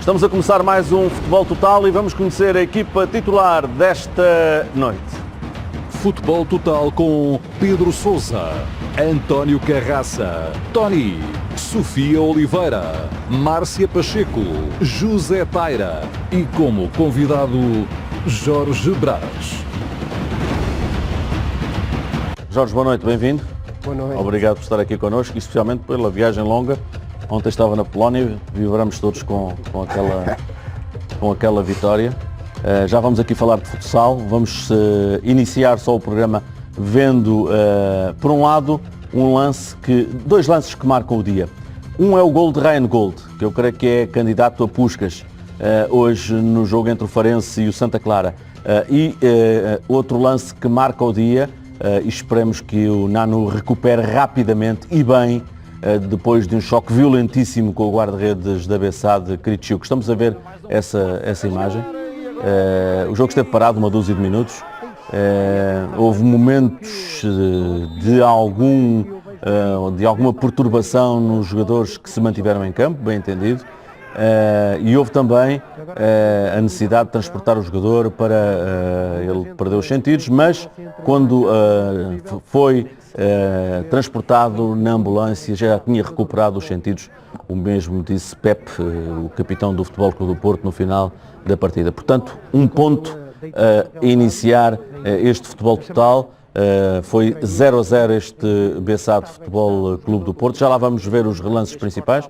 Estamos a começar mais um Futebol Total e vamos conhecer a equipa titular desta noite. Futebol Total com Pedro Sousa, António Carraça, Tony, Sofia Oliveira, Márcia Pacheco, José Taira e como convidado Jorge Brás. Jorge, boa noite, bem-vindo. Boa noite. Obrigado por estar aqui connosco e especialmente pela viagem longa. Ontem estava na Polónia, vibramos todos com aquela vitória. Já vamos aqui falar de futsal, vamos iniciar só o programa vendo, por um lado, dois lances que marcam o dia. Um é o gol de Ryan Gold, que eu creio que é candidato a Puskás hoje no jogo entre o Farense e o Santa Clara. Outro lance que marca o dia, e esperemos que o Nanu recupere rapidamente e bem, depois de um choque violentíssimo com o guarda-redes da Bessade, Kriciuk. Estamos a ver essa imagem. O jogo esteve parado uma dúzia de minutos. Houve momentos de alguma perturbação nos jogadores que se mantiveram em campo, bem entendido. E houve também a necessidade de transportar o jogador ele perdeu os sentidos, mas quando foi transportado na ambulância já tinha recuperado os sentidos. O mesmo disse Pep, o capitão do Futebol Clube do Porto, no final da partida. Portanto, um ponto a iniciar este Futebol Total. Foi 0-0 este Bessade Futebol Clube do Porto. Já lá vamos ver os relances principais,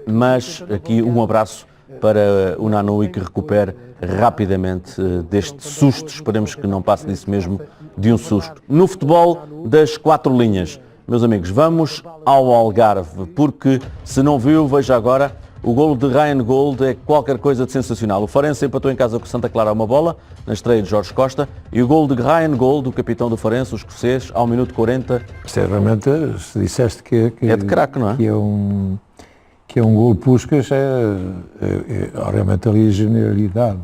mas aqui um abraço para o Nanu e que recupere rapidamente deste susto. Esperemos que não passe disso mesmo, de um susto. No futebol das quatro linhas, meus amigos, vamos ao Algarve, porque se não viu, veja agora. O golo de Ryan Gold é qualquer coisa de sensacional. O Farense empatou em casa com o Santa Clara a uma bola, na estreia de Jorge Costa, e o golo de Ryan Gold, o capitão do Farense, o escocês, ao minuto 40. Realmente, se disseste que é de craque, não é? Que é um golo Puskás, realmente ali a genialidade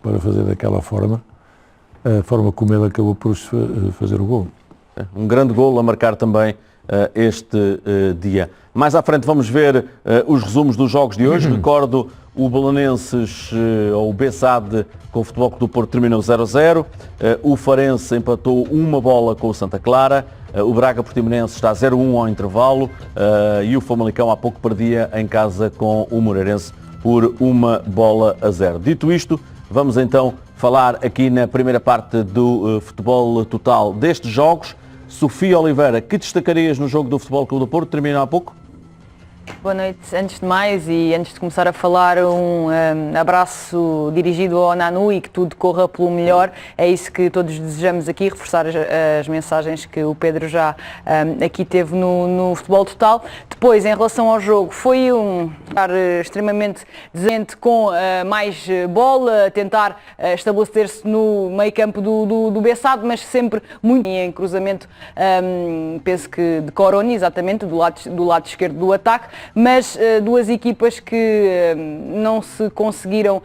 para fazer daquela forma, a forma como ele acabou por fazer o golo. Um grande golo a marcar também este dia. Mais à frente vamos ver os resumos dos jogos de hoje. Recordo, o Belenenses, ou o Bessade, com o Futebol Clube do Porto, terminou 0-0. O Farense empatou uma bola com o Santa Clara. O Braga Portimonense está 0-1 ao intervalo. E o Famalicão há pouco perdia em casa com o Moreirense por 1-0. Dito isto, vamos então falar aqui na primeira parte do Futebol Total destes jogos. Sofia Oliveira, que destacarias no jogo do Futebol Clube do Porto? Terminou há pouco. Boa noite. Antes de mais e antes de começar a falar, um abraço dirigido ao Nanu e que tudo corra pelo melhor. É isso que todos desejamos aqui, reforçar as mensagens que o Pedro já aqui teve no Futebol Total. Depois, em relação ao jogo, foi um extremamente desafiante, com mais bola, tentar estabelecer-se no meio campo do Bessade, mas sempre muito em cruzamento, penso que de Coroni, exatamente, do lado esquerdo do ataque. Mas duas equipas que não se conseguiram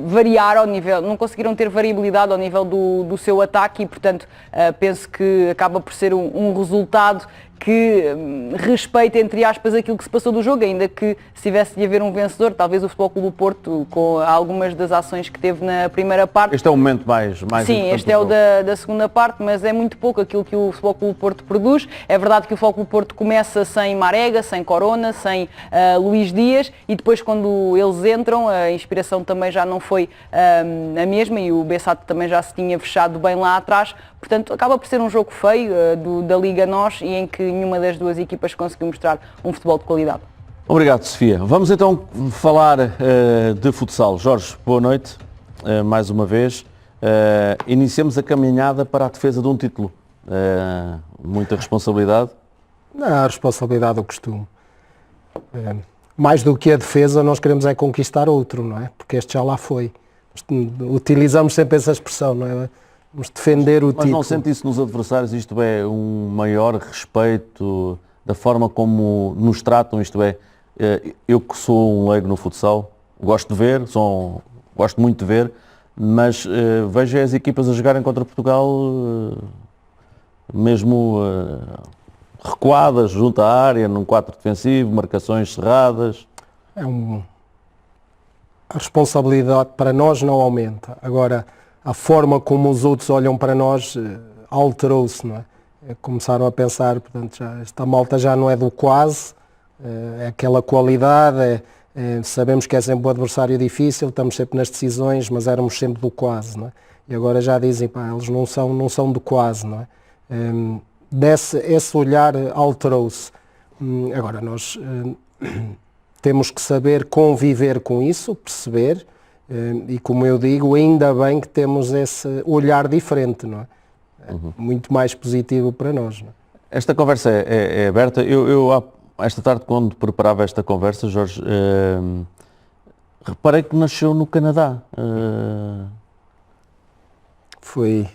variar ao nível, não conseguiram ter variabilidade ao nível do seu ataque e, portanto, penso que acaba por ser um resultado que respeita, entre aspas, aquilo que se passou do jogo, ainda que se tivesse de haver um vencedor, talvez o Futebol Clube do Porto, com algumas das ações que teve na primeira parte. Este é o momento mais Sim, este é o da segunda parte, mas é muito pouco aquilo que o Futebol Clube do Porto produz. É verdade que o Futebol Clube do Porto começa sem Marega, sem Corona, sem Luís Dias, e depois, quando eles entram, a inspiração também já não foi a mesma e o Bessade também já se tinha fechado bem lá atrás. Portanto, acaba por ser um jogo feio da Liga NOS e em que nenhuma das duas equipas conseguiu mostrar um futebol de qualidade. Obrigado, Sofia. Vamos então falar de futsal. Jorge, boa noite, mais uma vez. Iniciamos a caminhada para a defesa de um título. Muita responsabilidade? Não, a responsabilidade do costume. Mais do que a defesa, nós queremos é conquistar outro, não é? Porque este já lá foi. Utilizamos sempre essa expressão, não é? Vamos defender o título. Mas não sente isso nos adversários? Isto é, um maior respeito da forma como nos tratam? Isto é, eu que sou um leigo no futsal, gosto de ver, gosto muito de ver, mas vejo as equipas a jogarem contra Portugal mesmo recuadas junto à área, num 4 defensivo, marcações cerradas. É um a responsabilidade para nós não aumenta. Agora, a forma como os outros olham para nós alterou-se, não é? Começaram a pensar, portanto, esta malta já não é do quase, é aquela qualidade, sabemos que é sempre um adversário difícil, estamos sempre nas decisões, mas éramos sempre do quase, não é? E agora já dizem, pá, eles não são do quase, não é? Esse olhar alterou-se. Agora, nós temos que saber conviver com isso, perceber, e como eu digo, ainda bem que temos esse olhar diferente, não é? Muito mais positivo para nós, não é? Esta conversa é aberta. Eu, esta tarde, quando preparava esta conversa, Jorge, reparei que nasceu no Canadá.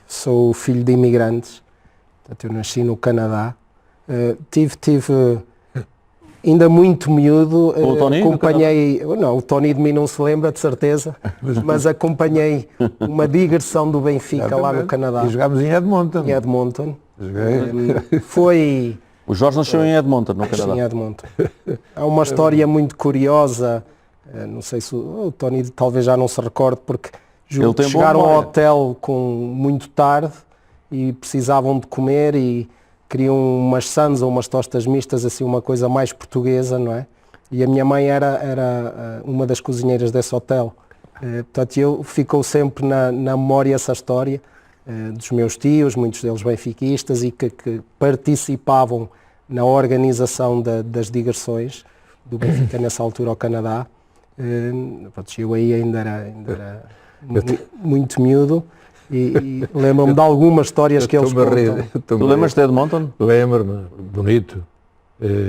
Sou filho de imigrantes, portanto, eu nasci no Canadá. Tive ainda muito miúdo, O Tony, acompanhei, não, o Tony de mim não se lembra, de certeza, mas acompanhei uma digressão do Benfica lá no Canadá. E jogámos em Edmonton. Em Edmonton. Joguei. Foi... O Jorge nasceu em Edmonton, no Canadá. Em Edmonton. Há uma história muito curiosa, não sei se o Tony talvez já não se recorde, porque chegaram ao hotel muito tarde e precisavam de comer e queriam umas sandes ou umas tostas mistas, assim uma coisa mais portuguesa, não é? E a minha mãe era uma das cozinheiras desse hotel. Portanto, ficou sempre na memória essa história dos meus tios, muitos deles benfiquistas, e que participavam na organização das digressões do Benfica nessa altura ao Canadá. Eu aí ainda era muito miúdo. E lembro-me de algumas histórias que eles contam. Tu lembras-te de Edmonton? Lembro-me, bonito.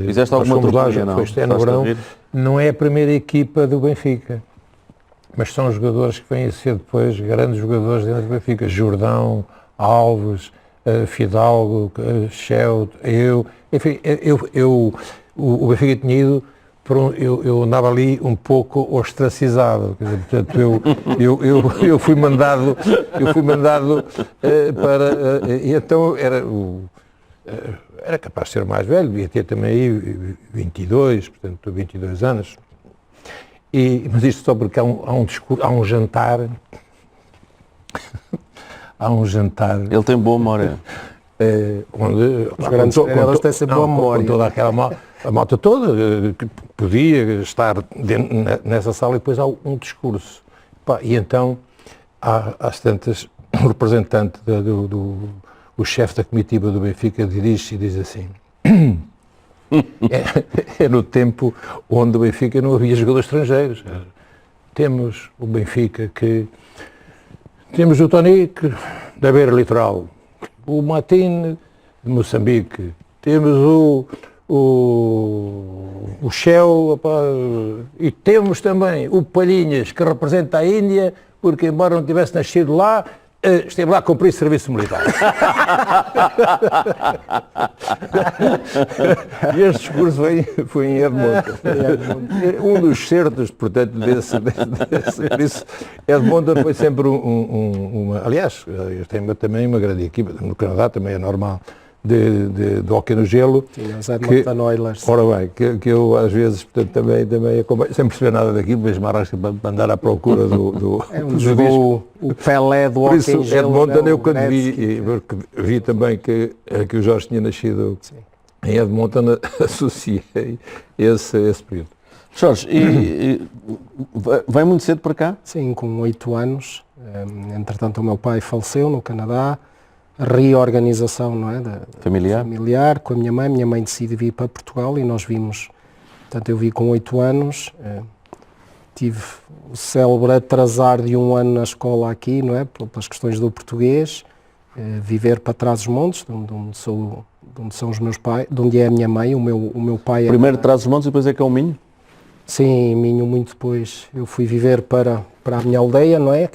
Fizeste alguma troca? Foi este ano, verão. Não é a primeira equipa do Benfica, mas são jogadores que vêm a ser depois grandes jogadores dentro do Benfica. Jordão, Alves, Fidalgo, Shell, enfim, o Benfica tinha ido. Eu andava ali um pouco ostracizado, quer dizer, portanto eu fui mandado para, e então era capaz de ser mais velho, devia ter também aí 22, portanto 22 anos, mas isto só porque há um jantar, Ele tem boa memória. Onde os grandes treinadores têm sempre boa memória. Com toda aquela a malta toda que podia estar nessa sala, e depois há um discurso. E então, às tantas, o representante o chefe da comitiva do Benfica dirige-se e diz assim: é no tempo onde o Benfica não havia jogadores estrangeiros. Temos o Benfica temos o Tony da Beira Litoral, o Martin de Moçambique, temos o Shell, e temos também o Palhinhas, que representa a Índia, porque embora não tivesse nascido lá, esteve lá a cumprir serviço militar. E este discurso foi em Edmonton. Um dos certos, portanto, desse Edmonton foi sempre uma... Aliás, tem também uma grande equipa, no Canadá também é normal, de hóquei no gelo. Sim, os Edmonton Oilers. Ora bem, que eu às vezes, portanto, também acompanho, sem perceber nada daquilo, mas me arrasco para andar à procura do jogou o Pelé do hóquei em gelo. Edmonton, eu quando vi também que o Jorge tinha nascido em Edmonton, associei esse período. Jorge, vem muito cedo para cá? Sim, com 8 anos. Entretanto, o meu pai faleceu no Canadá. A reorganização, não é, familiar com a minha mãe decide vir para Portugal e nós vimos, portanto eu vi com 8 anos, tive o célebre atrasar de 1 ano na escola aqui, não é, pelas questões do português, viver para Trás-os-Montes, de onde são os meus pais, de onde é a minha mãe, o meu pai... Primeiro Trás-os-Montes e depois é que é o Minho? Sim, Minho muito depois. Eu fui viver para a minha aldeia, não é?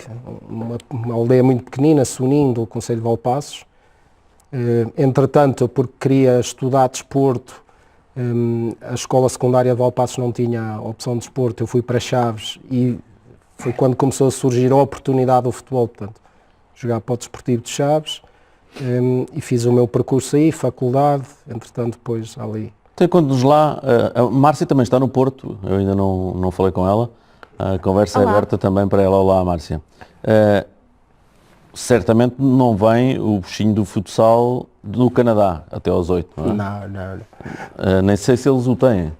Uma aldeia muito pequenina, Sonim, do Concelho de Valpaços. Entretanto, porque queria estudar desporto, a escola secundária de Valpaços não tinha a opção de desporto, eu fui para Chaves e foi quando começou a surgir a oportunidade do futebol, portanto, jogar para o Desportivo de Chaves, e fiz o meu percurso aí, faculdade, entretanto depois ali. Então, quando nos lá, a Márcia também está no Porto, eu ainda não falei com ela, A conversa é Olá. aberta também para ela. Olá, Márcia. Certamente não vem o bichinho do futsal do Canadá até aos 8, não é? Não. Nem sei se eles o têm.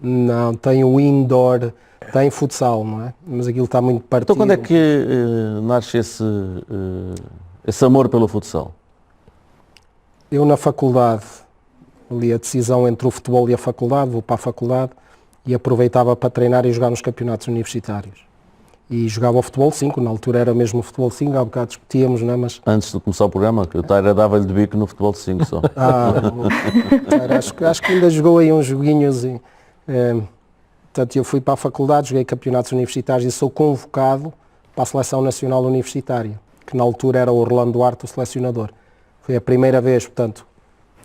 Não, tem o indoor, tem futsal, não é? Mas aquilo está muito partido. Então quando é que nasce esse amor pelo futsal? Eu na faculdade, ali a decisão entre o futebol e a faculdade, vou para a faculdade e aproveitava para treinar e jogar nos campeonatos universitários. E jogava o futebol 5, na altura era mesmo o futebol 5, há bocado discutíamos, não é? Mas Antes de começar o programa, que o Taira dava-lhe de bico no futebol 5 só. acho que ainda jogou aí uns joguinhos. Portanto, eu fui para a faculdade, joguei campeonatos universitários e sou convocado para a Seleção Nacional Universitária, que na altura era o Orlando Duarte, o selecionador. Foi a primeira vez, portanto,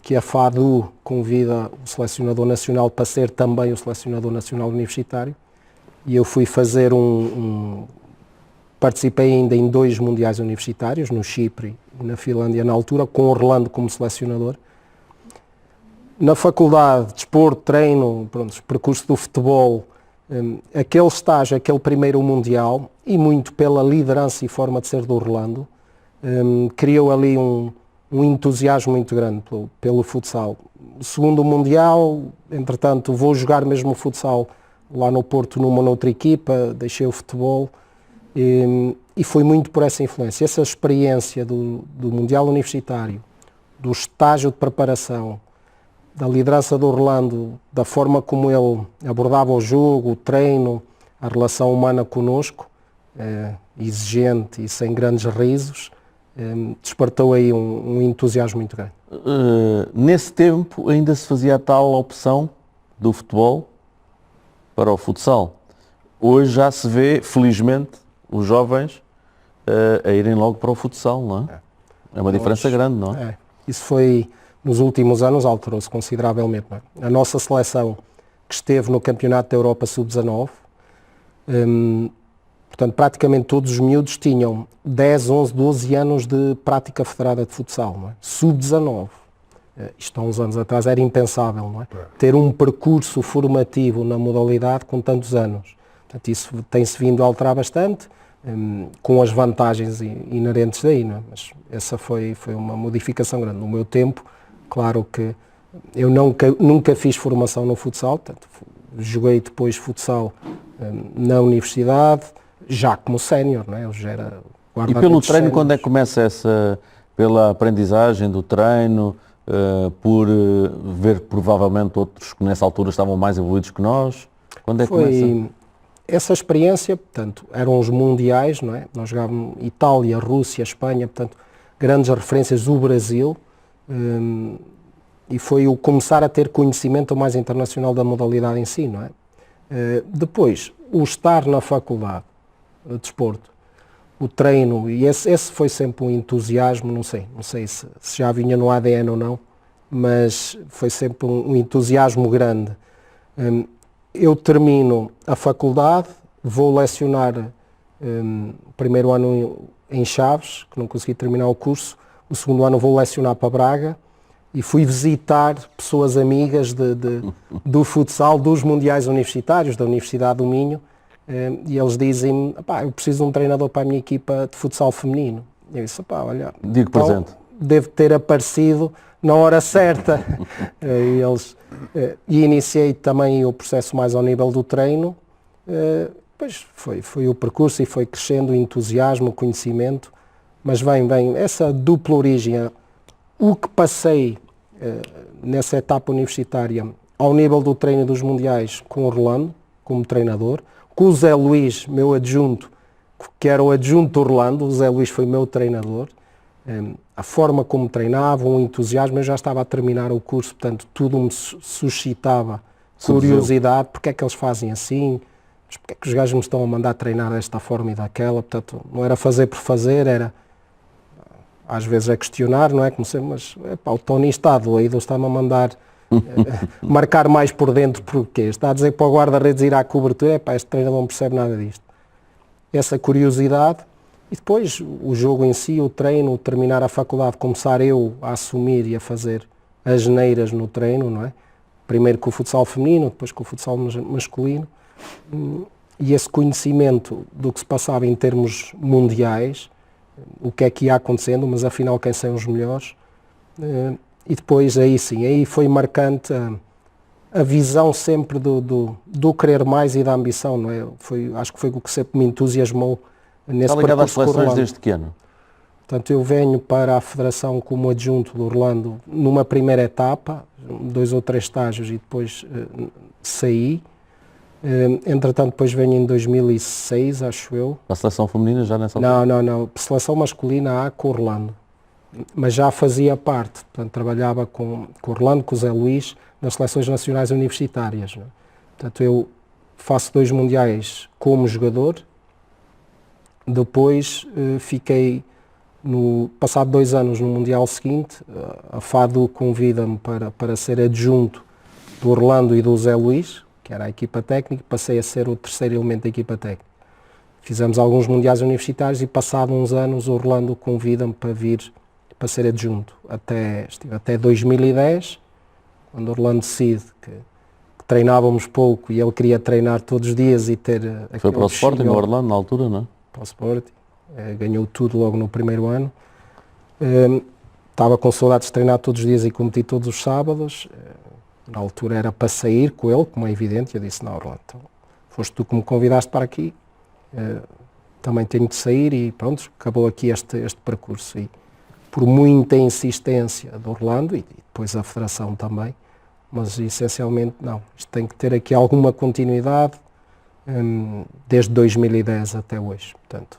que a FADU convida o selecionador nacional para ser também o selecionador nacional universitário. E eu fui fazer participei ainda em 2 mundiais universitários, no Chipre e na Finlândia na altura, com Orlando como selecionador. Na faculdade, desporto, treino, pronto, percurso do futebol, aquele estágio, aquele primeiro mundial, e muito pela liderança e forma de ser do Orlando, criou ali um entusiasmo muito grande pelo futsal. O segundo mundial, entretanto, vou jogar mesmo o futsal lá no Porto numa outra equipa, deixei o futebol e foi muito por essa influência. Essa experiência do Mundial Universitário, do estágio de preparação, da liderança do Orlando, da forma como ele abordava o jogo, o treino, a relação humana connosco, exigente e sem grandes risos, despertou aí um entusiasmo muito grande. Nesse tempo ainda se fazia a tal opção do futebol para o futsal. Hoje já se vê, felizmente, os jovens a irem logo para o futsal, não é? É uma diferença grande, não é? Isso foi, nos últimos anos, alterou-se consideravelmente. Não é? A nossa seleção, que esteve no Campeonato da Europa Sub-19, portanto, praticamente todos os miúdos tinham 10, 11, 12 anos de prática federada de futsal, não é? Sub-19. Isto há uns anos atrás era impensável, não é? Ter um percurso formativo na modalidade com tantos anos. Portanto, isso tem-se vindo a alterar bastante, com as vantagens inerentes daí, não é? Mas essa foi uma modificação grande. No meu tempo, claro que eu nunca fiz formação no futsal, portanto, joguei depois futsal na universidade, já como sénior, não é? Eu já era e pelo treino, quando é que começa pela aprendizagem do treino, por ver provavelmente outros que nessa altura estavam mais evoluídos que nós? Quando é que começa? Essa experiência, portanto, eram os mundiais, não é? Nós jogávamos Itália, Rússia, Espanha, portanto, grandes referências do Brasil, e foi o começar a ter conhecimento mais internacional da modalidade em si, não é? Depois, o estar na faculdade de desporto, o treino, e esse foi sempre um entusiasmo, não sei se já vinha no ADN ou não, mas foi sempre um entusiasmo grande. Eu termino a faculdade, vou lecionar o primeiro ano em Chaves, que não consegui terminar o curso, o segundo ano vou lecionar para Braga e fui visitar pessoas amigas do futsal, dos mundiais universitários, da Universidade do Minho, e eles dizem-me, eu preciso de um treinador para a minha equipa de futsal feminino. E eu disse, olha, digo então, presente. Devo ter aparecido na hora certa. E iniciei também o processo mais ao nível do treino. Pois foi o percurso e foi crescendo o entusiasmo, o conhecimento, mas vem essa dupla origem. O que passei nessa etapa universitária ao nível do treino dos mundiais com Orlando, como treinador, com o Zé Luís, meu adjunto, que era o adjunto Orlando, o Zé Luís foi meu treinador, a forma como treinava, o entusiasmo, eu já estava a terminar o curso, portanto tudo me suscitava curiosidade, porque é que eles fazem assim, porque é que os gajos me estão a mandar treinar desta forma e daquela, portanto não era fazer por fazer, era às vezes a questionar, não é? Como sempre, mas o Tony está doido, está-me a mandar marcar mais por dentro, porque está a dizer para o guarda-redes ir à cobertura, este treinador não percebe nada disto. Essa curiosidade, e depois o jogo em si, o treino, terminar a faculdade, começar eu a assumir e a fazer as neiras no treino, não é? Primeiro com o futsal feminino, depois com o futsal masculino, e esse conhecimento do que se passava em termos mundiais, o que é que ia acontecendo, mas afinal quem são os melhores, e depois aí sim, aí foi marcante a visão sempre do querer mais e da ambição, não é? Acho que foi o que sempre me entusiasmou nesse Está ligado às percurso com o seleções Orlando. desde que ano? Portanto, eu venho para a Federação como adjunto do Orlando numa primeira etapa, 2 ou 3 estágios, e depois saí. Entretanto, depois venho em 2006, acho eu. A seleção feminina já nessa altura? Não. Seleção masculina A com o Orlando. Mas já fazia parte, portanto, trabalhava com o Orlando, com o Zé Luís, nas seleções nacionais universitárias. Não é? Portanto, eu faço 2 mundiais como jogador, depois fiquei, passado 2 anos no mundial seguinte, a FADU convida-me para ser adjunto do Orlando e do Zé Luís, que era a equipa técnica, passei a ser o terceiro elemento da equipa técnica. Fizemos alguns mundiais universitários e passado uns anos o Orlando convida-me para vir para ser adjunto, até 2010, quando o Orlando decide que treinávamos pouco e ele queria treinar todos os dias e ter... Foi para o Sporting, o Orlando, na altura, não é? Para o Sporting, ganhou tudo logo no primeiro ano. Estava com saudades de treinar todos os dias e competir todos os sábados. Na altura era para sair com ele, como é evidente, e eu disse, não, Orlando, então, foste tu que me convidaste para aqui, também tenho de sair e pronto, acabou aqui este percurso. E por muita insistência do Orlando e depois a Federação também, mas essencialmente não, isto tem que ter aqui alguma continuidade desde 2010 até hoje, portanto,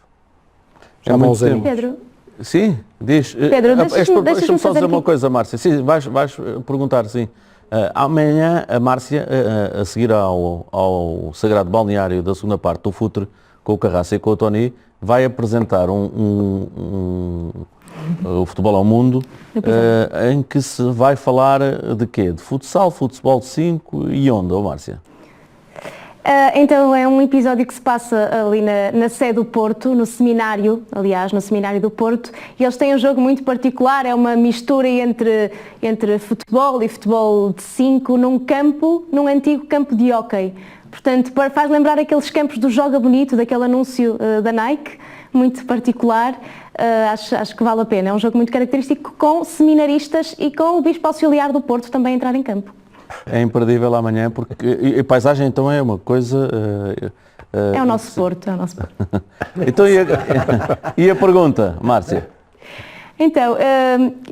já vão usar. Pedro, Sim, diz. Pedro, Deixa-me só dizer aqui. uma coisa, Márcia. Sim, vais perguntar, sim. Amanhã a Márcia, a seguir ao Sagrado Balneário da segunda parte do Futre, com o Carraça e com o Tony, vai apresentar o Futebol ao Mundo, em que se vai falar de quê? De futsal, futebol 5 e onde, Márcia? Então é um episódio que se passa ali na sede do Porto, no seminário do Porto, e eles têm um jogo muito particular, é uma mistura entre futebol e futebol de 5 num antigo campo de hóquei. Portanto, faz lembrar aqueles campos do Joga Bonito, daquele anúncio da Nike, muito particular. Acho que vale a pena, é um jogo muito característico com seminaristas e com o Bispo Auxiliar do Porto também a entrar em campo. É imperdível amanhã, porque a paisagem então é uma coisa... É o nosso Porto, é o nosso Porto. Então, e a pergunta, Márcia? Então,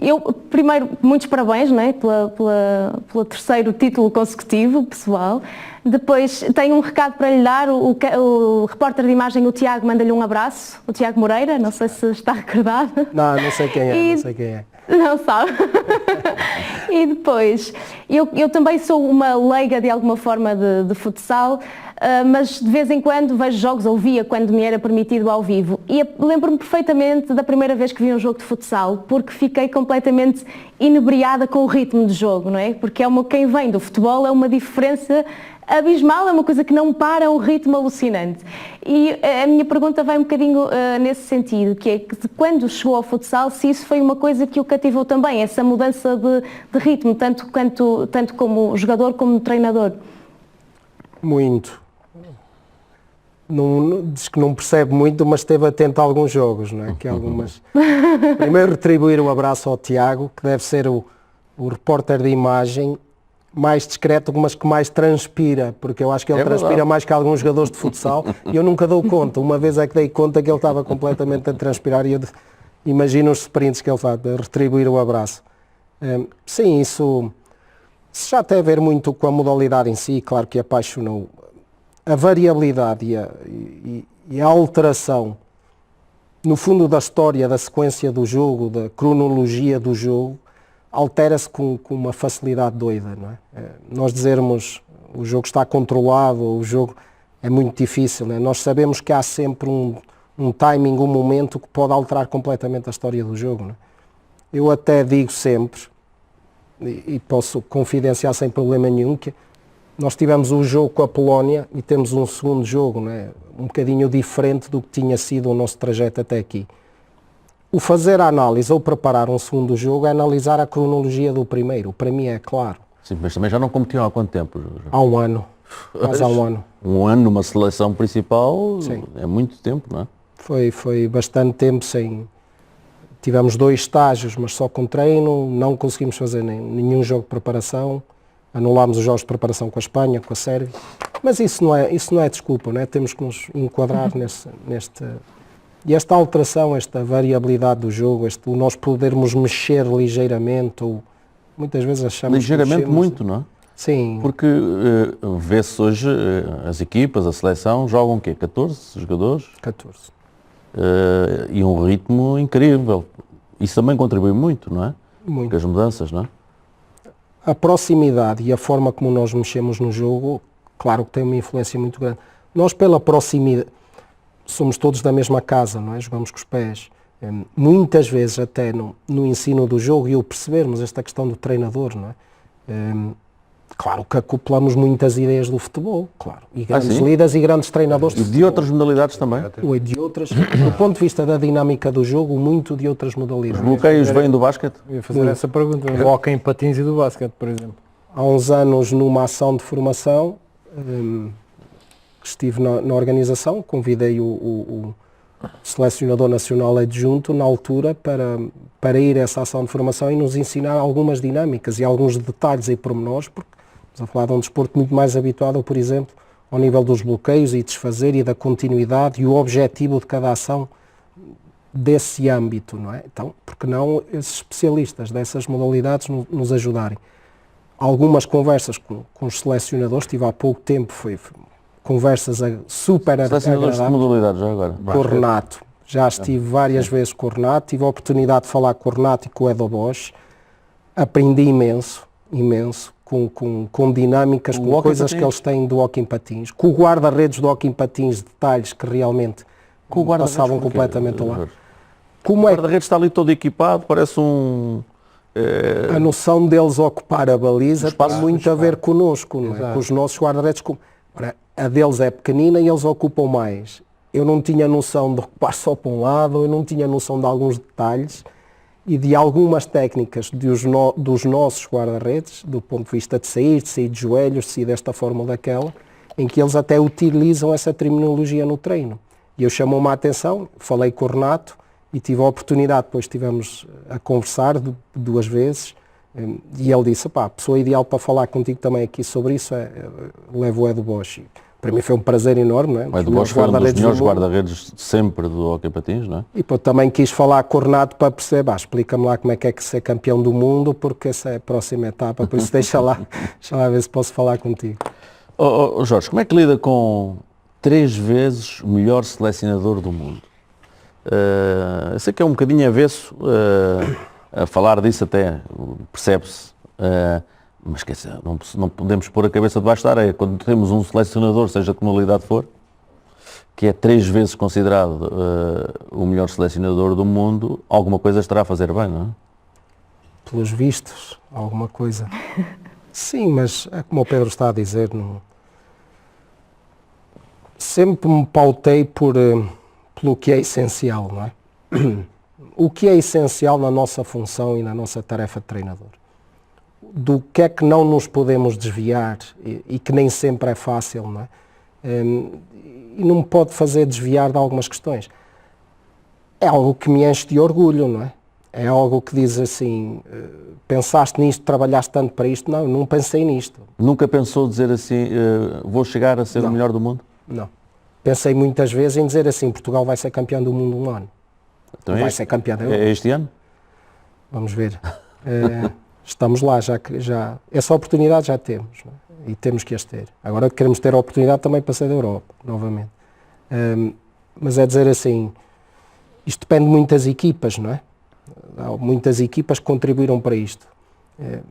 eu primeiro, muitos parabéns, não é? pelo terceiro título consecutivo, pessoal. Depois tenho um recado para lhe dar, o repórter de imagem, o Tiago, manda-lhe um abraço, o Tiago Moreira, não sei se está recordado. Não sei quem é, Não sabe. E depois, eu também sou uma leiga de alguma forma de futsal, mas de vez em quando vejo jogos, ou via quando me era permitido ao vivo. E lembro-me perfeitamente da primeira vez que vi um jogo de futsal, porque fiquei completamente inebriada com o ritmo de jogo, não é? Porque quem vem do futebol é uma diferença abismal, é uma coisa que não para, é um ritmo alucinante. E a minha pergunta vai um bocadinho nesse sentido, que é que quando chegou ao futsal, se isso foi uma coisa que o cativou também, essa mudança de ritmo, tanto como jogador como treinador. Muito. Diz que não percebe muito, mas esteve atento a alguns jogos, não é? Que algumas... Primeiro retribuir o abraço ao Tiago, que deve ser o repórter de imagem mais discreto, mas que mais transpira, porque eu acho que ele transpira mais que alguns jogadores de futsal, e eu nunca dou conta. Uma vez é que dei conta que ele estava completamente a transpirar, e eu imagino os sprints que ele faz, de retribuir o abraço. Sim, isso já tem a ver muito com a modalidade em si, claro que apaixonou. A variabilidade e a alteração, no fundo, da história, da sequência do jogo, da cronologia do jogo, altera-se com uma facilidade doida, não é? Nós dizermos o jogo está controlado, o jogo é muito difícil, não é? Nós sabemos que há sempre um timing, um momento que pode alterar completamente a história do jogo, não é? Eu até digo sempre, e posso confidenciar sem problema nenhum, que nós tivemos um jogo com a Polónia e temos um segundo jogo, não é? Um bocadinho diferente do que tinha sido o nosso trajeto até aqui. O fazer a análise ou preparar um segundo jogo é analisar a cronologia do primeiro. Para mim é claro. Sim, mas também já não competiam há quanto tempo? Há um ano. Quase há um ano. Um ano numa seleção principal. Sim. É muito tempo, não é? Foi bastante tempo sem... Tivemos 2 estágios, mas só com treino, não conseguimos fazer nenhum jogo de preparação, anulámos os jogos de preparação com a Espanha, com a Sérvia, mas isso não é desculpa, não é? Temos que nos enquadrar neste... E esta alteração, esta variabilidade do jogo, o nós podermos mexer ligeiramente, ou muitas vezes achamos Ligeiramente que mexemos, muito, não é? Sim. Porque vê-se hoje as equipas, a seleção, jogam o quê? 14 jogadores? 14. E um ritmo incrível. Isso também contribui muito, não é? Muito. Com as mudanças, não é? A proximidade e a forma como nós mexemos no jogo, claro que tem uma influência muito grande. Nós, pela proximidade, somos todos da mesma casa, não é? Jogamos com os pés. Muitas vezes até no ensino do jogo e o percebermos esta questão do treinador, não é? Claro que acoplamos muitas ideias do futebol, claro. E grandes sim? líderes e grandes treinadores E de outras modalidades também? Ou de outras, do ponto de vista da dinâmica do jogo, muito de outras Os modalidades. bloqueios vêm do basquete? Eu ia fazer essa pergunta. Do hóquei em patins e do basquete, por exemplo. Há uns anos, numa ação de formação, que estive na organização, convidei o selecionador nacional adjunto, na altura, para ir a essa ação de formação e nos ensinar algumas dinâmicas e alguns detalhes e pormenores, porque estamos a falar de um desporto muito mais habituado, por exemplo, ao nível dos bloqueios e desfazer e da continuidade e o objetivo de cada ação desse âmbito, não é? Então, porque não esses especialistas dessas modalidades nos ajudarem? Algumas conversas com os selecionadores, tive há pouco tempo, foi conversas super Selecionadores de agradáveis modalidades já agora? com o Renato. Já estive várias vezes com o Renato, tive a oportunidade de falar com o Renato e com o Edo Bosch. Aprendi imenso, com dinâmicas, O com hóquei coisas patins? que eles têm do hóquei em patins, com o guarda-redes do hóquei em patins, detalhes que realmente Com o guarda-redes, passavam porquê? completamente ao lado. Jorge? Como O é guarda-redes está ali todo equipado, parece um... a noção deles ocupar a baliza espaço, tem muito a ver connosco, não é? Com os nossos guarda-redes. Ora, a deles é pequenina e eles ocupam mais. Eu não tinha noção de ocupar só para um lado, eu não tinha noção de alguns detalhes e de algumas técnicas dos nossos guarda-redes, do ponto de vista de sair de joelhos, de sair desta forma ou daquela, em que eles até utilizam essa terminologia no treino. E eu chamou-me a atenção, falei com o Renato e tive a oportunidade, depois estivemos a conversar 2 vezes, e ele disse, pá, a pessoa ideal para falar contigo também aqui sobre isso levo o Edo Bosch. Para mim foi um prazer enorme, não é? O Edo Bosch foi um dos melhores guarda-redes sempre do hóquei patins, não é? E pô, também quis falar com o Renato para perceber, explica-me lá como é que ser campeão do mundo, porque essa é a próxima etapa, por isso deixa lá ver se posso falar contigo. Jorge, como é que lida com 3 vezes o melhor selecionador do mundo? Eu sei que é um bocadinho avesso a falar disso até, percebe-se, mas quer dizer, não podemos pôr a cabeça debaixo da areia. Quando temos um selecionador, seja de que modalidade for, que é 3 vezes considerado o melhor selecionador do mundo, alguma coisa estará a fazer bem, não é? Pelos vistos, alguma coisa. Sim, mas é como o Pedro está a dizer, sempre me pautei pelo que é essencial, não é? O que é essencial na nossa função e na nossa tarefa de treinador. Do que é que não nos podemos desviar e que nem sempre é fácil, não é? E não me pode fazer desviar de algumas questões. É algo que me enche de orgulho, não é? É algo que diz assim, pensaste nisto, trabalhaste tanto para isto? Não, não pensei nisto. Nunca pensou dizer assim, vou chegar a ser o melhor do mundo? Não. Pensei muitas vezes em dizer assim, Portugal vai ser campeão do mundo um ano. Então Vai ser campeão da Europa. É este ano? Vamos ver. Estamos lá, já essa oportunidade já temos, não é? E temos que as ter. Agora queremos ter a oportunidade também para ser da Europa, novamente. Mas é dizer assim, isto depende de muitas equipas, não é? Há muitas equipas que contribuíram para isto.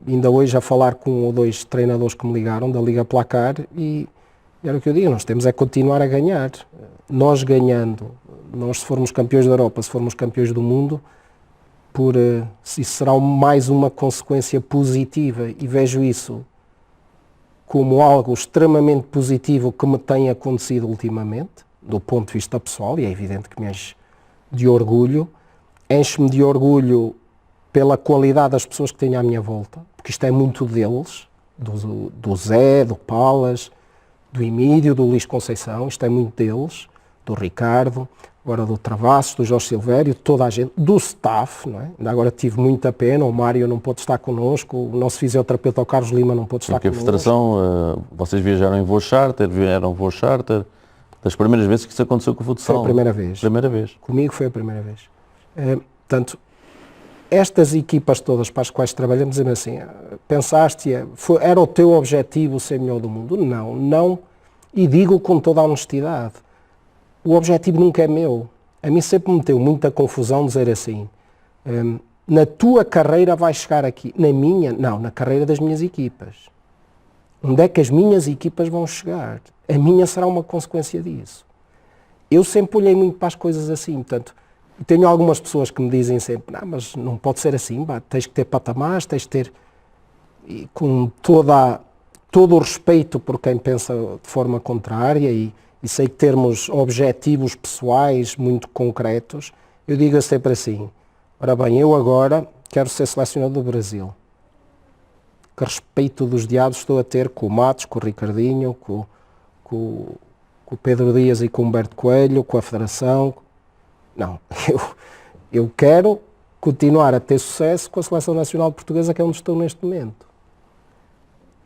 Ainda hoje a falar com 1 ou 2 treinadores que me ligaram da Liga Placar e era o que eu digo, nós temos é continuar a ganhar. Nós ganhando, nós se formos campeões da Europa, se formos campeões do mundo, isso será mais uma consequência positiva e vejo isso como algo extremamente positivo que me tem acontecido ultimamente, do ponto de vista pessoal, e é evidente que me enche de orgulho. Enche-me de orgulho pela qualidade das pessoas que tenho à minha volta, porque isto é muito deles, do Zé, do Palas, do Emílio, do Luís Conceição, isto é muito deles, do Ricardo, agora do Travassos, do Jorge Silvério, de toda a gente, do staff, não é? Ainda agora tive muita pena, o Mário não pôde estar connosco, o nosso fisioterapeuta, o Carlos Lima, não pôde estar Porque a connosco. Federação, vocês viajaram em voo charter, vieram voo charter, das primeiras vezes que isso aconteceu com o futsal. Foi a primeira vez. Primeira vez. Comigo foi a primeira vez. Portanto, estas equipas todas para as quais trabalhamos, dizem assim, pensaste, era o teu objetivo ser melhor do mundo? Não, não, e digo com toda a honestidade, o objetivo nunca é meu. A mim sempre me deu muita confusão dizer assim, na tua carreira vais chegar aqui, na minha, não, na carreira das minhas equipas. Onde é que as minhas equipas vão chegar? A minha será uma consequência disso. Eu sempre olhei muito para as coisas assim, portanto, tenho algumas pessoas que me dizem sempre, não, mas não pode ser assim, tens que ter patamares, tens que ter, e com todo o respeito por quem pensa de forma contrária e sei que termos objetivos pessoais muito concretos, eu digo sempre assim, ora bem, eu agora quero ser selecionador do Brasil. Que respeito dos diabos estou a ter com o Matos, com o Ricardinho, com o Pedro Dias e com o Humberto Coelho, com a Federação. Não, eu quero continuar a ter sucesso com a Seleção Nacional Portuguesa, que é onde estou neste momento.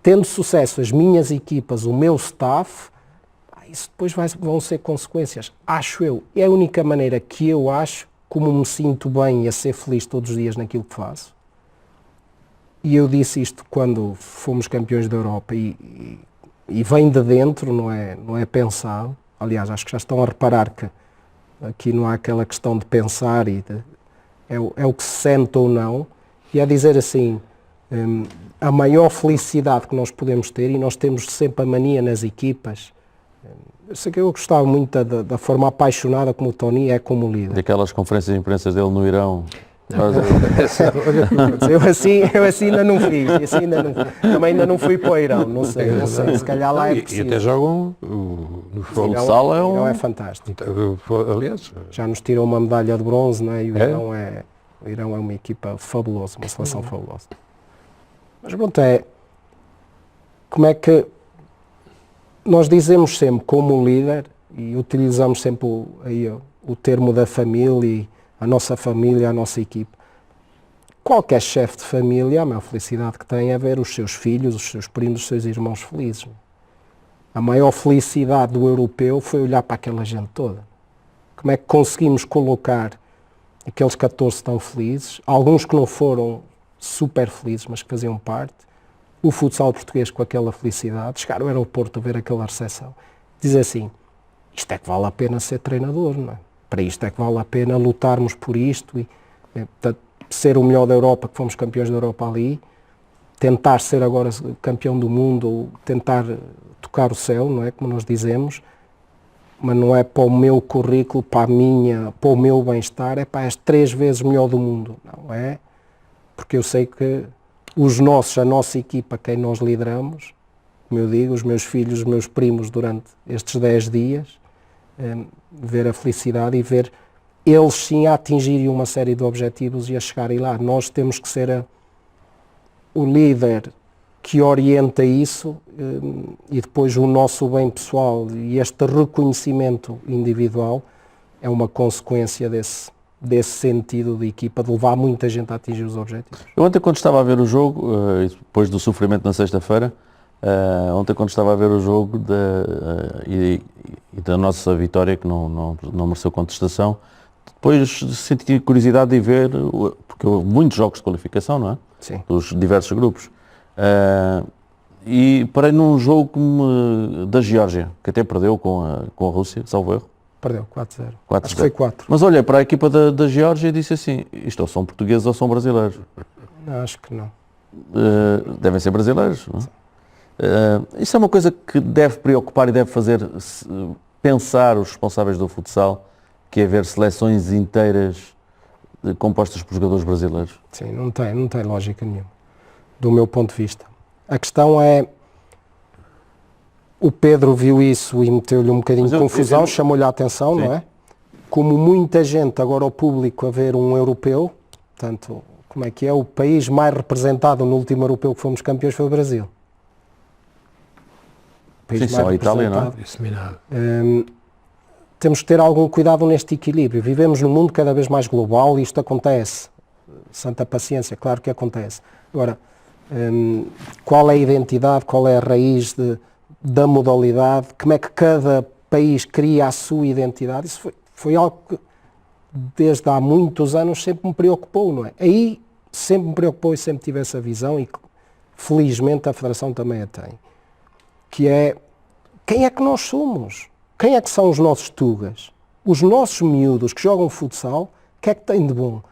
Tendo sucesso as minhas equipas, o meu staff, isso depois vão ser consequências, acho eu. É a única maneira que eu acho, como me sinto bem e a ser feliz todos os dias naquilo que faço. E eu disse isto quando fomos campeões da Europa e vem de dentro, não é pensado. Aliás, acho que já estão a reparar que aqui não há aquela questão de pensar, é o que se sente ou não. E é dizer assim, a maior felicidade que nós podemos ter, e nós temos sempre a mania nas equipas, eu sei que eu gostava muito da forma apaixonada como o Tony é como líder. Daquelas conferências de imprensa dele no Irão. Eu assim ainda não fiz, também ainda não fui para o Irão, não sei, se calhar lá é possível. E até jogam no futsal, o Irão é fantástico. Aliás, já nos tirou uma medalha de bronze, não é? E o Irão é uma equipa fabulosa, uma seleção fabulosa. Mas pronto, como é que nós dizemos sempre como líder, e utilizamos sempre o termo da família, e a nossa família, a nossa equipe. Qualquer chefe de família, a maior felicidade que tem é ver os seus filhos, os seus primos, os seus irmãos felizes. A maior felicidade do europeu foi olhar para aquela gente toda. Como é que conseguimos colocar aqueles 14 tão felizes, alguns que não foram super felizes, mas que faziam parte, o futsal português com aquela felicidade, chegar ao aeroporto a ver aquela recepção, dizer assim, isto é que vale a pena ser treinador, não é? Para isto é que vale a pena lutarmos por isto e portanto, ser o melhor da Europa, que fomos campeões da Europa ali, tentar ser agora campeão do mundo, ou tentar tocar o céu, não é? Como nós dizemos, mas não é para o meu currículo, para o meu bem-estar, é para as 3 vezes melhor do mundo, não é? Porque eu sei que a nossa equipa, quem nós lideramos, como eu digo, os meus filhos, os meus primos durante estes 10 dias, ver a felicidade e ver eles sim a atingirem uma série de objetivos e a chegarem lá. Nós temos que ser o líder que orienta isso e depois o nosso bem pessoal e este reconhecimento individual é uma consequência desse sentido de equipa, de levar muita gente a atingir os objetivos. Eu ontem quando estava a ver o jogo, depois do sofrimento na sexta-feira, ontem quando estava a ver o jogo e da nossa vitória, que não mereceu contestação, depois senti curiosidade de ver, porque houve muitos jogos de qualificação, não é? Sim. Dos diversos grupos. E parei num jogo da Geórgia, que até perdeu com a Rússia, salvo erro. Perdeu, 4-0. Acho que 4-0. foi 4. Mas olhei para a equipa da Geórgia e disse assim, isto ou são portugueses ou são brasileiros. Não, acho que não. Devem ser brasileiros, não é? Isso é uma coisa que deve preocupar e deve fazer pensar os responsáveis do futsal, que é ver seleções inteiras compostas por jogadores brasileiros. Sim, não tem lógica nenhuma, do meu ponto de vista. A questão é, o Pedro viu isso e meteu-lhe um bocadinho de confusão, chamou-lhe a atenção, sim, não é? Como muita gente, agora o público, a ver um europeu, portanto, como é que é? O país mais representado no último europeu que fomos campeões foi o Brasil. país Sim, só a Itália, não é? Disseminado. Temos que ter algum cuidado neste equilíbrio. Vivemos num mundo cada vez mais global e isto acontece. Santa paciência, claro que acontece. Agora, qual é a identidade, qual é a raiz da modalidade, como é que cada país cria a sua identidade, isso foi algo que desde há muitos anos sempre me preocupou, não é? Aí sempre me preocupou e sempre tive essa visão e felizmente a Federação também a tem. Que é, quem é que nós somos? Quem é que são os nossos tugas? Os nossos miúdos que jogam futsal, o que é que têm de bom?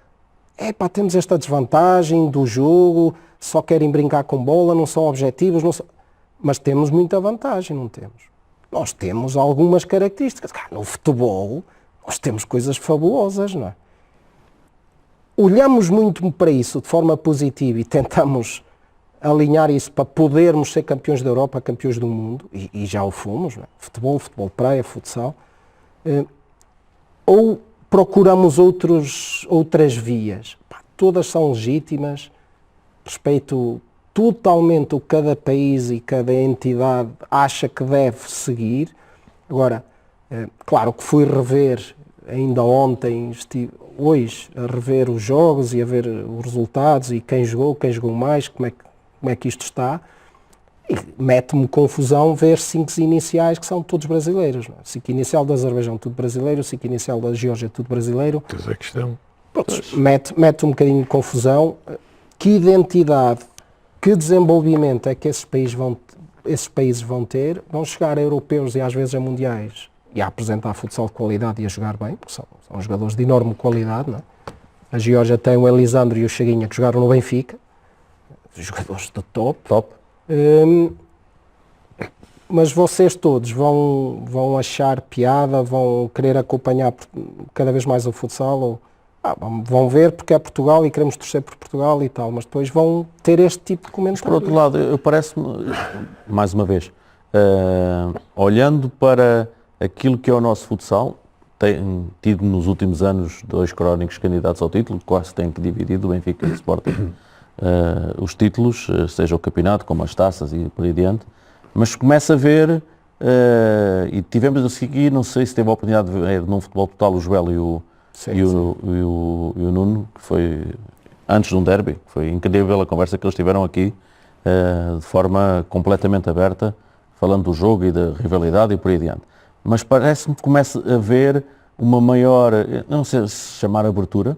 Temos esta desvantagem do jogo, só querem brincar com bola, não são objetivos, mas temos muita vantagem, não temos? Nós temos algumas características. No futebol, nós temos coisas fabulosas, não é? Olhamos muito para isso de forma positiva e tentamos alinhar isso para podermos ser campeões da Europa, campeões do mundo, e já o fomos, não é? Futebol praia, futsal, ou procuramos outras vias. Todas são legítimas, respeito totalmente o que cada país e cada entidade acha que deve seguir. Agora, claro que fui rever, ainda ontem, hoje, a rever os jogos e a ver os resultados e quem jogou mais, como é que isto está. E mete-me confusão ver 5 iniciais que são todos brasileiros. Não é? 5 inicial do Azerbaijão, tudo brasileiro, 5 inicial da Geórgia, tudo brasileiro. Cazaquistão. Mete um bocadinho de confusão. Que identidade, que desenvolvimento é que esses países vão ter? Vão chegar a europeus e às vezes a mundiais e a apresentar futsal de qualidade e a jogar bem, porque são jogadores de enorme qualidade. Não é? A Geórgia tem o Elisandro e o Chaguinha que jogaram no Benfica, jogadores de top. Mas vocês todos vão achar piada, vão querer acompanhar cada vez mais o futsal, vão ver porque é Portugal e queremos torcer por Portugal e tal, mas depois vão ter este tipo de comentários. Por outro lado, parece-me, mais uma vez, olhando para aquilo que é o nosso futsal, tem tido nos últimos anos 2 crónicos candidatos ao título, quase têm que dividir o Benfica e o Sporting. Os títulos, seja o campeonato, como as taças e por aí adiante, mas começa a ver, e tivemos a seguir, não sei se teve a oportunidade de ver num futebol total o Joel e o Nuno, que foi antes de um derby, foi incrível a conversa que eles tiveram aqui, de forma completamente aberta, falando do jogo e da rivalidade e por aí adiante. Mas parece-me que começa a haver uma maior, não sei se chamar abertura,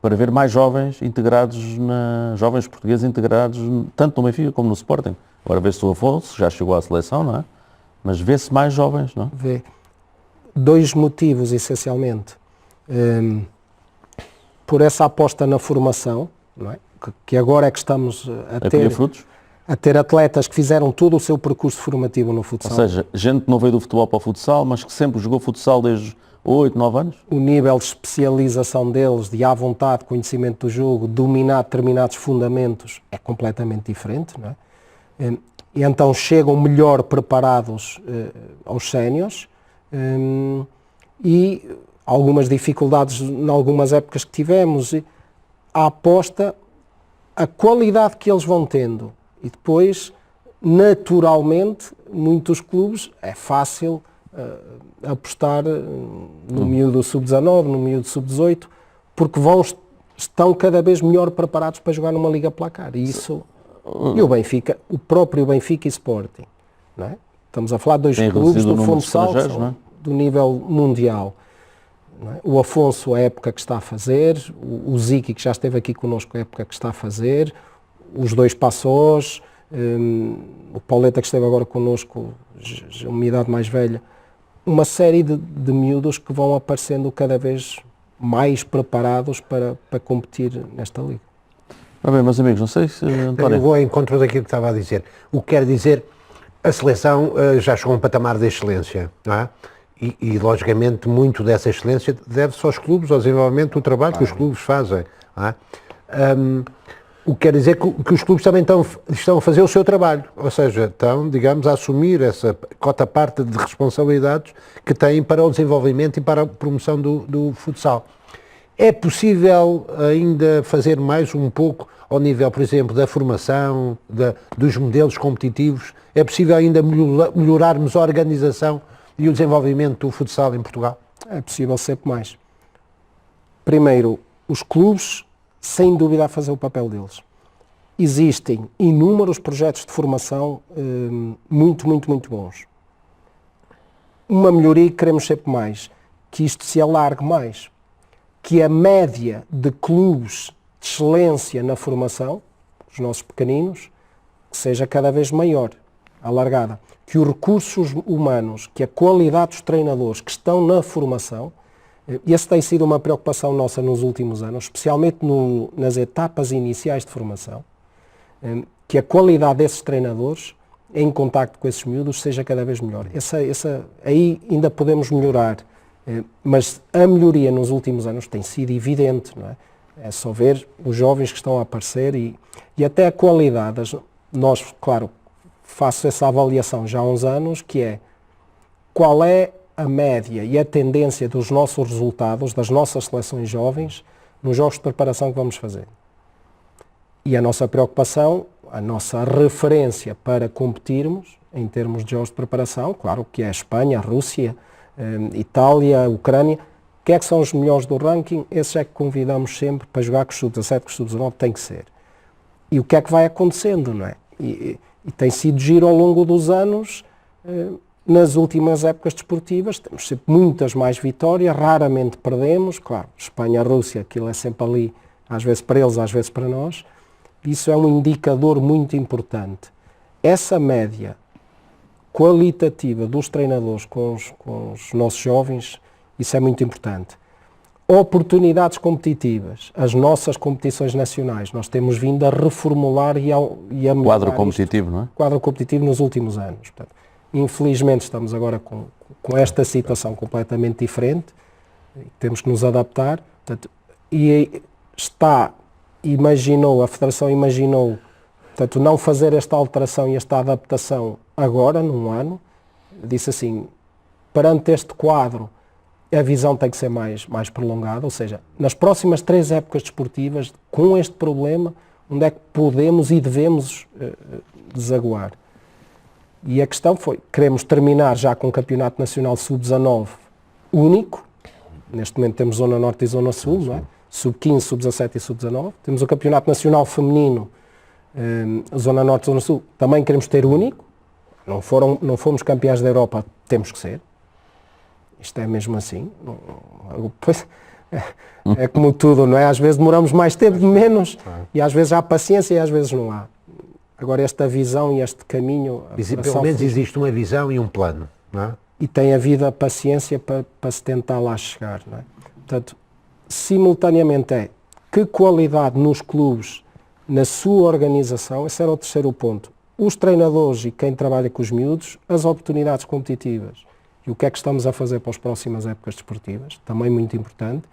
para ver mais jovens integrados, jovens portugueses integrados tanto no Benfica como no Sporting. Agora vê-se o Afonso, já chegou à seleção, não é? Mas vê-se mais jovens, não é? Vê. 2 motivos, essencialmente. Por essa aposta na formação, não é? Que agora é que estamos a ter atletas que fizeram todo o seu percurso formativo no futsal. Ou seja, gente que não veio do futebol para o futsal, mas que sempre jogou futsal desde 8, 9 anos? O nível de especialização deles, de à vontade, conhecimento do jogo, dominar determinados fundamentos, é completamente diferente, não é? E então chegam melhor preparados aos séniores e algumas dificuldades em algumas épocas que tivemos, a aposta, a qualidade que eles vão tendo e depois, naturalmente, muitos clubes, é fácil apostar no miúdo sub-19, no miúdo sub-18, porque estão cada vez melhor preparados para jogar numa liga placar. E isso, e o Benfica, o próprio Benfica e Sporting, não é? Estamos a falar de 2 clubes do futsal do nível mundial. Não é? O Afonso, a época que está a fazer, o Ziki, que já esteve aqui connosco, a época que está a fazer, os 2 Passos, o Pauleta, que esteve agora connosco, uma idade mais velha, uma série de miúdos que vão aparecendo cada vez mais preparados para competir nesta liga. Bem, meus amigos, não sei se... António. Eu vou ao encontro daquilo que estava a dizer. O que quer dizer, a seleção já chegou a um patamar de excelência, não é? E logicamente, muito dessa excelência deve-se aos clubes, ao desenvolvimento do trabalho que os clubes fazem, não é? O que quer dizer que os clubes também estão a fazer o seu trabalho, ou seja, estão, digamos, a assumir essa cota-parte de responsabilidades que têm para o desenvolvimento e para a promoção do futsal. É possível ainda fazer mais um pouco ao nível, por exemplo, da formação, dos modelos competitivos? É possível ainda melhorarmos a organização e o desenvolvimento do futsal em Portugal? É possível sempre mais. Primeiro, os clubes, sem dúvida, a fazer o papel deles. Existem inúmeros projetos de formação muito, muito, muito bons. Uma melhoria que queremos sempre mais, que isto se alargue mais, que a média de clubes de excelência na formação, os nossos pequeninos, seja cada vez maior, alargada. Que os recursos humanos, que a qualidade dos treinadores que estão na formação, e essa tem sido uma preocupação nossa nos últimos anos, especialmente nas etapas iniciais de formação, que a qualidade desses treinadores, em contacto com esses miúdos, seja cada vez melhor. Aí ainda podemos melhorar, mas a melhoria nos últimos anos tem sido evidente, não é? É só ver os jovens que estão a aparecer e até a qualidade. Nós, claro, faço essa avaliação já há uns anos, que é qual é a média e a tendência dos nossos resultados, das nossas seleções jovens, nos jogos de preparação que vamos fazer. E a nossa preocupação, a nossa referência para competirmos, em termos de jogos de preparação, claro que é a Espanha, a Rússia, Itália, a Ucrânia, que é que são os melhores do ranking, esses é que convidamos sempre para jogar com os sub-17, com os sub-19, tem que ser. E o que é que vai acontecendo, não é? E tem sido giro ao longo dos anos, nas últimas épocas desportivas, temos sempre muitas mais vitórias, raramente perdemos, claro, Espanha, Rússia, aquilo é sempre ali, às vezes para eles, às vezes para nós, isso é um indicador muito importante. Essa média qualitativa dos treinadores com os nossos jovens, isso é muito importante. Oportunidades competitivas, as nossas competições nacionais, nós temos vindo a reformular e a melhorar Quadro competitivo, não é? Quadro competitivo nos últimos anos. Portanto, infelizmente estamos agora com esta situação completamente diferente, temos que nos adaptar, portanto, e a Federação imaginou, portanto, não fazer esta alteração e esta adaptação agora, num ano, disse assim, perante este quadro, a visão tem que ser mais prolongada, ou seja, nas próximas 3 épocas desportivas, com este problema, onde é que podemos e devemos desaguar? E a questão foi, queremos terminar já com o Campeonato Nacional Sub-19 único, neste momento temos Zona Norte e Zona Sul, não é? Sub-15, Sub-17 e Sub-19, temos o Campeonato Nacional Feminino, Zona Norte e Zona Sul, também queremos ter único, não fomos campeões da Europa, temos que ser. Isto é mesmo assim. É como tudo, não é? Às vezes demoramos mais tempo, menos, e às vezes há paciência e às vezes não há. Agora esta visão e este caminho... Pelo menos existe uma visão e um plano, não é? E tem havido a paciência para se tentar lá chegar, não é? Portanto, simultaneamente que qualidade nos clubes, na sua organização, esse era o terceiro ponto. Os treinadores e quem trabalha com os miúdos, as oportunidades competitivas. E o que é que estamos a fazer para as próximas épocas desportivas, também muito importante.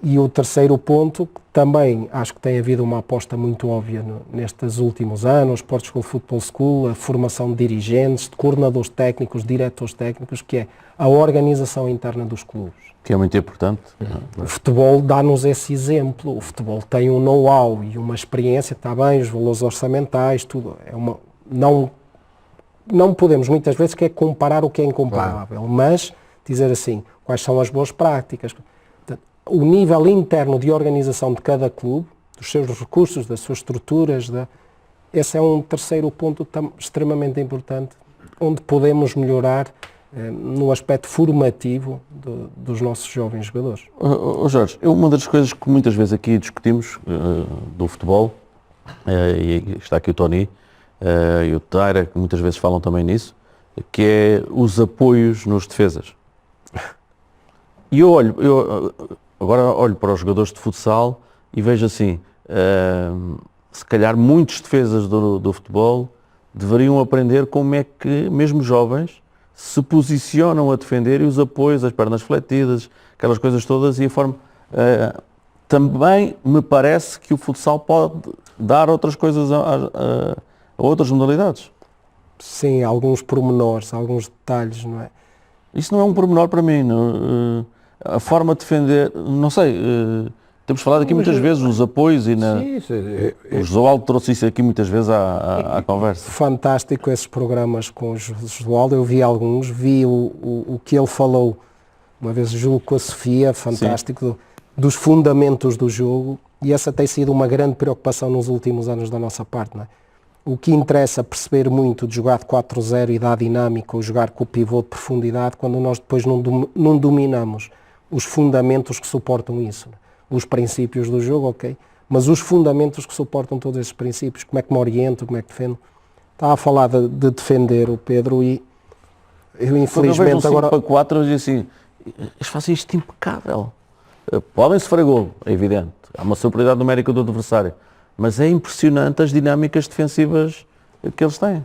E o terceiro ponto, também acho que tem havido uma aposta muito óbvia nestes últimos anos, Sport School, Football School, a formação de dirigentes, de coordenadores técnicos, diretores técnicos, que é a organização interna dos clubes. Que é muito importante. O futebol dá-nos esse exemplo, o futebol tem um know-how e uma experiência, está bem, os valores orçamentais, tudo, não podemos muitas vezes comparar o que é incomparável, mas dizer assim, quais são as boas práticas. Portanto, o nível interno de organização de cada clube, dos seus recursos, das suas estruturas, esse é um terceiro ponto extremamente importante, onde podemos melhorar no aspecto formativo dos nossos jovens jogadores. Jorge, uma das coisas que muitas vezes aqui discutimos do futebol, e está aqui o Tony, e o Taira, que muitas vezes falam também nisso, que é os apoios nos defesas. E eu agora olho para os jogadores de futsal e vejo assim, se calhar muitos defesas do futebol deveriam aprender como é que, mesmo jovens, se posicionam a defender e os apoios, as pernas fletidas, aquelas coisas todas, e a forma... também me parece que o futsal pode dar outras coisas a outras modalidades. Sim, alguns pormenores, alguns detalhes, não é? Isso não é um pormenor para mim. Não, a forma de defender, não sei, temos falado aqui muitas vezes os apoios e o Josualdo trouxe isso aqui muitas vezes à conversa. Fantástico esses programas com o Josualdo, eu vi alguns, vi o que ele falou, uma vez julgo com a Sofia, fantástico, dos fundamentos do jogo, e essa tem sido uma grande preocupação nos últimos anos da nossa parte, não é? O que interessa perceber muito de jogar de 4-0 e dar dinâmica ou jogar com o pivô de profundidade quando nós depois não dominamos os fundamentos que suportam isso. Os princípios do jogo, ok, mas os fundamentos que suportam todos esses princípios, como é que me oriento, como é que defendo. Estava a falar de defender o Pedro e eu infelizmente eu agora... para 4 eu digo assim, eles fazem isto impecável. Podem sofrer golo, é evidente, há uma superioridade numérica do adversário, mas é impressionante as dinâmicas defensivas que eles têm.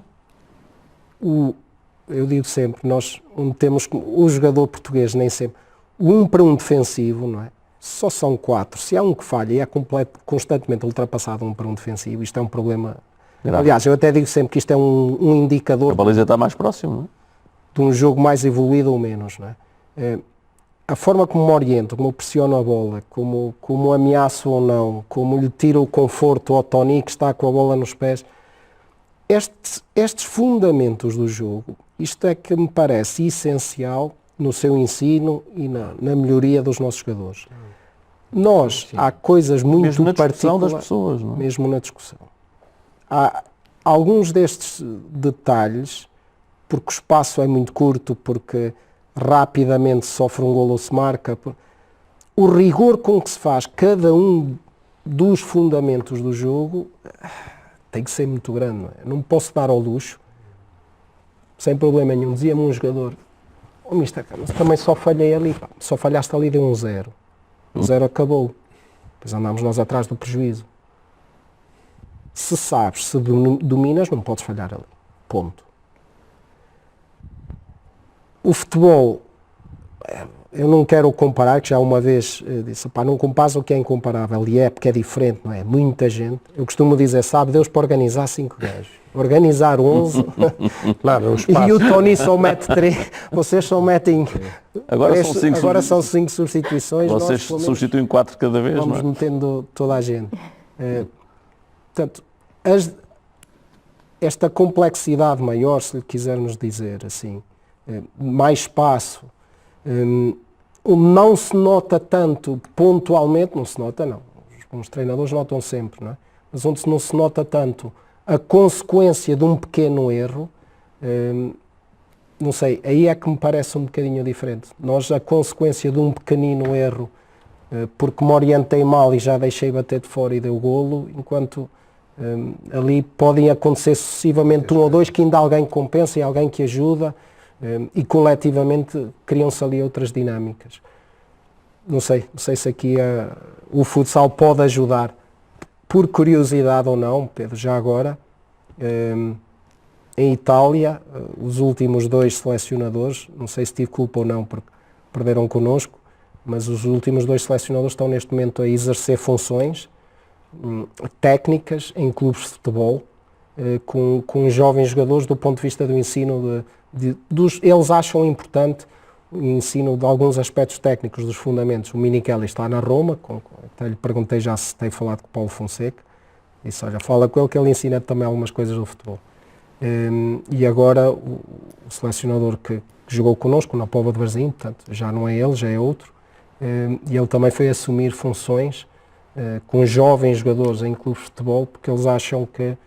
Eu digo sempre, nós temos o jogador português nem sempre, o 1 para 1 defensivo, não é? Só são 4. Se há um que falha e é constantemente ultrapassado 1 para 1 defensivo, isto é um problema. Grave. Aliás, eu até digo sempre que isto é um indicador. A baliza está mais próximo, não é? De um jogo mais evoluído ou menos, não é? A forma como me oriento, como pressiono a bola, como ameaço ou não, como lhe tiro o conforto ao Tony que está com a bola nos pés, estes fundamentos do jogo, isto é que me parece essencial no seu ensino e na melhoria dos nossos jogadores. Nós, há coisas muito mesmo na discussão particulares, das pessoas, não é? Mesmo na discussão. Há alguns destes detalhes, porque o espaço é muito curto, porque rapidamente sofre um golo ou se marca, o rigor com que se faz cada um dos fundamentos do jogo tem que ser muito grande. Não é? Não posso dar ao luxo, sem problema nenhum. Dizia-me um jogador, mister, mas também só falhei ali, pá. Só falhaste ali, deu um 0. O 0 acabou. Depois andámos nós atrás do prejuízo. Se sabes, se dominas, não podes falhar ali. Ponto. O futebol, eu não quero comparar, que já uma vez disse, pá, não compares o que é incomparável, e é porque é diferente, não é? Muita gente. Eu costumo dizer, sabe Deus para organizar 5 gajos. Organizar 11, Claro, e o Tony só mete 3, vocês só metem... Agora são 5 substituições. Vocês substituem 4 cada vez, vamos não é? metendo toda a gente. Portanto, esta complexidade maior, se lhe quisermos dizer assim, mais espaço, não se nota tanto pontualmente, não se nota não, os treinadores notam sempre, não é? Mas onde não se nota tanto a consequência de um pequeno erro, não sei, aí é que me parece um bocadinho diferente. Nós, a consequência de um pequenino erro, porque me orientei mal e já deixei bater de fora e deu golo, enquanto ali podem acontecer sucessivamente 1 ou 2 que ainda alguém compensa e alguém que ajuda, e coletivamente criam-se ali outras dinâmicas. Não sei se aqui o futsal pode ajudar, por curiosidade ou não, Pedro, já agora, em Itália, os últimos 2 selecionadores, não sei se tive culpa ou não, porque perderam connosco, mas os últimos 2 selecionadores estão neste momento a exercer funções técnicas em clubes de futebol, com jovens jogadores do ponto de vista do ensino, eles acham importante o ensino de alguns aspectos técnicos dos fundamentos. O Minichelli está na Roma, até lhe perguntei já se tem falado com o Paulo Fonseca, disse, olha, fala com ele que ele ensina também algumas coisas do futebol. E agora o selecionador que jogou connosco, na Póvoa de Varzim, portanto já não é ele, já é outro, e ele também foi assumir funções com jovens jogadores em clubes de futebol, porque eles acham que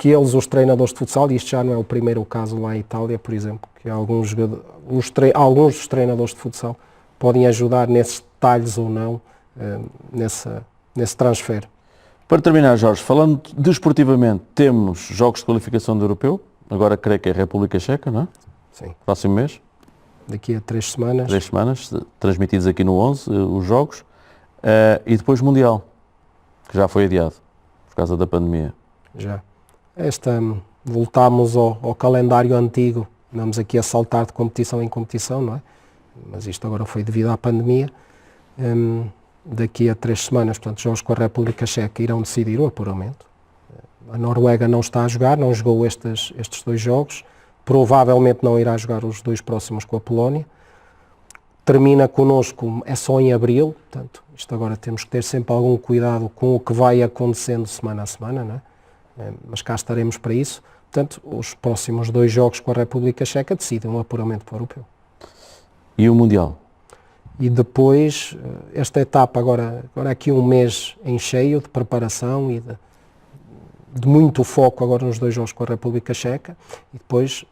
eles, os treinadores de futsal, e isto já não é o primeiro caso lá em Itália, por exemplo, que alguns dos treinadores de futsal podem ajudar nesses detalhes ou não, nesse transfer. Para terminar, Jorge, falando desportivamente, temos jogos de qualificação do Europeu, agora creio que é a República Checa, não é? Sim. Próximo mês. Daqui a 3 semanas. 3 semanas, transmitidos aqui no 11, os jogos, e depois Mundial, que já foi adiado, por causa da pandemia. Já. Voltámos ao calendário antigo, andamos aqui a saltar de competição em competição, não é? Mas isto agora foi devido à pandemia. Daqui a 3 semanas, portanto, jogos com a República Checa irão decidir o apuramento. A Noruega não está a jogar, não jogou estes 2 jogos, provavelmente não irá jogar os 2 próximos com a Polónia. termina connosco, é só em abril, portanto, isto agora temos que ter sempre algum cuidado com o que vai acontecendo semana a semana, não é? Mas cá estaremos para isso. Portanto, os próximos 2 jogos com a República Checa decidem o apuramento para o Europeu. E o Mundial? E depois, esta etapa, agora aqui um mês em cheio de preparação e de muito foco agora nos 2 jogos com a República Checa, e depois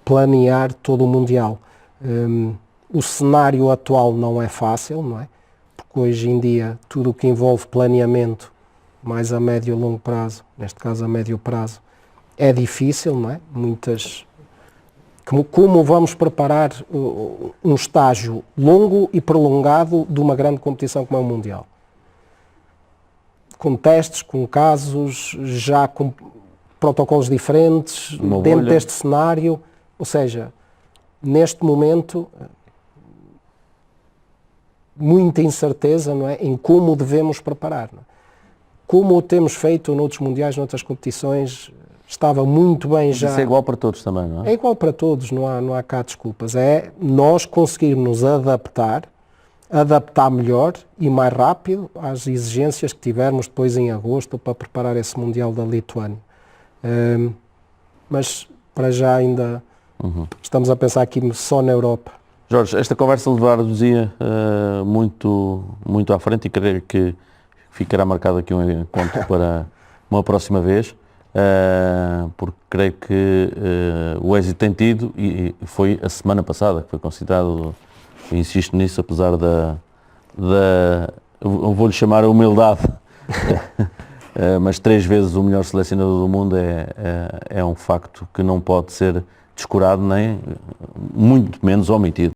planear todo o Mundial. O cenário atual não é fácil, não é? Porque hoje em dia tudo o que envolve planeamento, mais a médio e longo prazo, neste caso a médio prazo, é difícil, não é? Como vamos preparar um estágio longo e prolongado de uma grande competição como é o Mundial? Com testes, com casos, já com protocolos diferentes, dentro deste cenário, ou seja, neste momento, muita incerteza, não é, em como devemos preparar. Não é? Como o temos feito noutros mundiais, noutras competições, estava muito bem já. Isso é igual para todos também, não é? É igual para todos, não há cá desculpas. É nós conseguirmos adaptar melhor e mais rápido às exigências que tivermos depois em agosto para preparar esse Mundial da Lituânia. Mas para já ainda estamos a pensar aqui só na Europa. Jorge, esta conversa levar-nos-ia muito à frente e creio que ficará marcado aqui um encontro para uma próxima vez, porque creio que o êxito tem tido e foi a semana passada que foi considerado, insisto nisso, apesar eu vou-lhe chamar a humildade, mas 3 vezes o melhor selecionador do mundo é um facto que não pode ser descurado nem muito menos omitido.